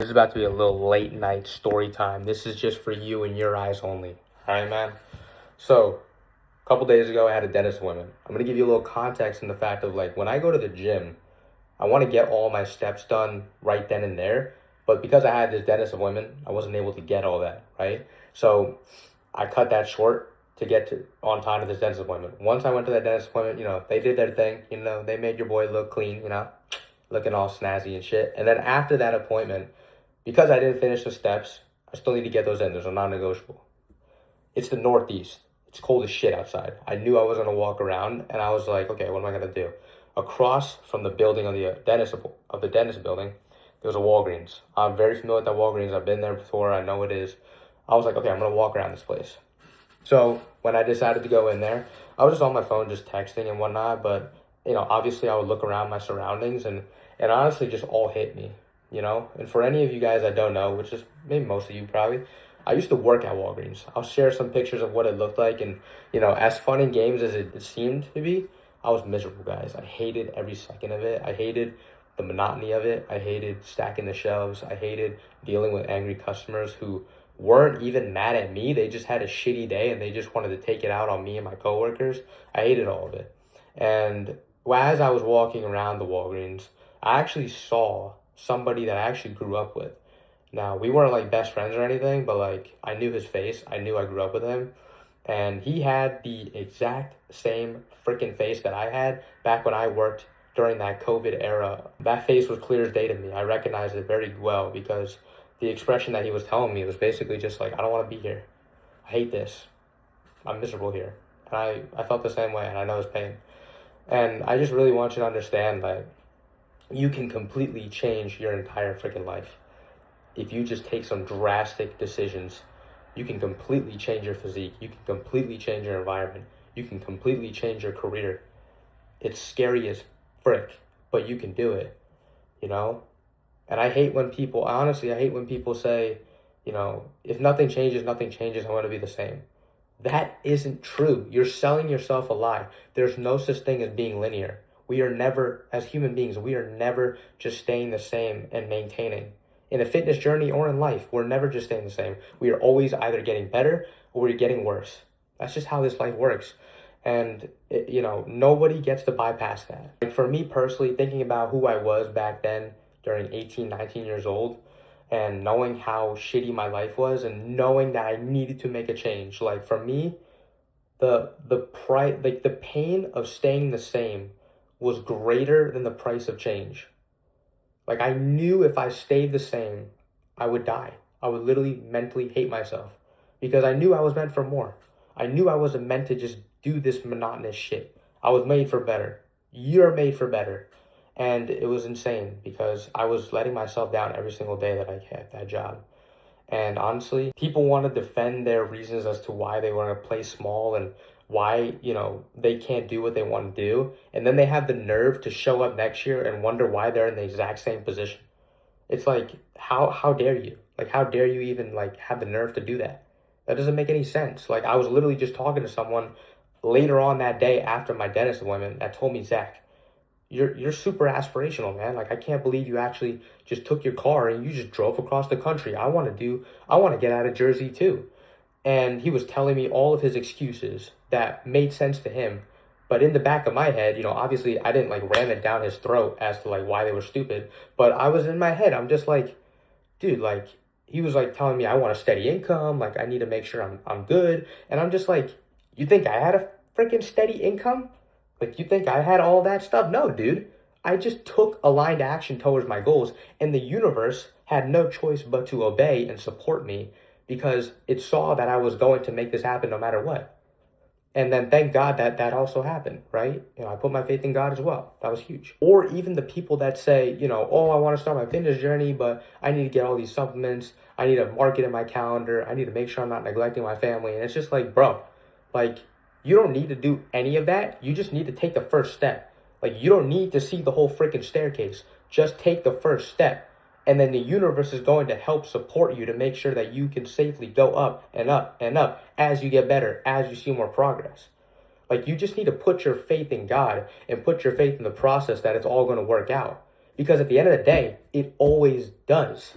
This is about to be a little late night story time. This is just for you and your eyes only. All right, man? So, a couple days ago, I had a dentist appointment. I'm going to give you a little context in the fact of like, when I go to the gym, I want to get all my steps done right then and there. But because I had this dentist appointment, I wasn't able to get all that, right? So, I cut that short to get to on time to this dentist appointment. Once I went to that dentist appointment, they did their thing. They made your boy look clean, looking all snazzy and shit. And then after that appointment, because I didn't finish the steps, I still need to get those in. Those are non-negotiable. It's the Northeast. It's cold as shit outside. I knew I was going to walk around, and I was like, okay, what am I going to do? Across from the building of the dentist building, there was a Walgreens. I'm very familiar with that Walgreens. I've been there before. I know it is. I was like, okay, I'm going to walk around this place. So when I decided to go in there, I was just on my phone just texting and whatnot, but, obviously I would look around my surroundings, and it honestly just all hit me. And for any of you guys that don't know, which is maybe most of you probably, I used to work at Walgreens. I'll share some pictures of what it looked like, and as fun and games as it seemed to be, I was miserable, guys. I hated every second of it. I hated the monotony of it. I hated stacking the shelves. I hated dealing with angry customers who weren't even mad at me. They just had a shitty day and they just wanted to take it out on me and my coworkers. I hated all of it. And as I was walking around the Walgreens, I actually saw somebody that I actually grew up with. Now, we weren't like best friends or anything, but like I knew his face. I knew I grew up with him. And he had the exact same freaking face that I had back when I worked during that COVID era. That face was clear as day to me. I recognized it very well because the expression that he was telling me was basically just like, I don't want to be here. I hate this. I'm miserable here. And I felt the same way, and I know his pain. And I just really want you to understand that you can completely change your entire freaking life. If you just take some drastic decisions, you can completely change your physique. You can completely change your environment. You can completely change your career. It's scary as frick, but you can do it, And I hate when people, honestly, I hate when people say, if nothing changes, I want to be the same. That isn't true. You're selling yourself a lie. There's no such thing as being linear. We are never, as human beings, we are never just staying the same and maintaining. In a fitness journey or in life, we're never just staying the same. We are always either getting better or we're getting worse. That's just how this life works. And, nobody gets to bypass that. Like for me personally, thinking about who I was back then during 18, 19 years old, and knowing how shitty my life was and knowing that I needed to make a change. Like for me, the pain of staying the same was greater than the price of change. Like I knew if I stayed the same, I would die. I would literally mentally hate myself because I knew I was meant for more. I knew I wasn't meant to just do this monotonous shit. I was made for better. You're made for better. And it was insane because I was letting myself down every single day that I had that job. And honestly, people want to defend their reasons as to why they want to play small and why, they can't do what they want to do. And then they have the nerve to show up next year and wonder why they're in the exact same position. It's like, how dare you? Like, how dare you even have the nerve to do that? That doesn't make any sense. Like, I was literally just talking to someone later on that day after my dentist appointment that told me, Zach, you're super aspirational, man. Like, I can't believe you actually just took your car and you just drove across the country. I want to get out of Jersey too. And he was telling me all of his excuses that made sense to him. But in the back of my head, obviously I didn't ram it down his throat as to why they were stupid. But I was in my head, I'm just like, dude, he was telling me I want a steady income. I need to make sure I'm good. And I'm just like, you think I had a freaking steady income? You think I had all that stuff? No, dude. I just took aligned action towards my goals, and the universe had no choice but to obey and support me because it saw that I was going to make this happen no matter what. And then thank God that also happened, right? I put my faith in God as well. That was huge. Or even the people that say, oh, I want to start my fitness journey, but I need to get all these supplements. I need to mark it in my calendar. I need to make sure I'm not neglecting my family. And it's just bro, you don't need to do any of that. You just need to take the first step. You don't need to see the whole freaking staircase. Just take the first step. And then the universe is going to help support you to make sure that you can safely go up and up and up as you get better, as you see more progress. You just need to put your faith in God and put your faith in the process that it's all going to work out. Because at the end of the day, it always does.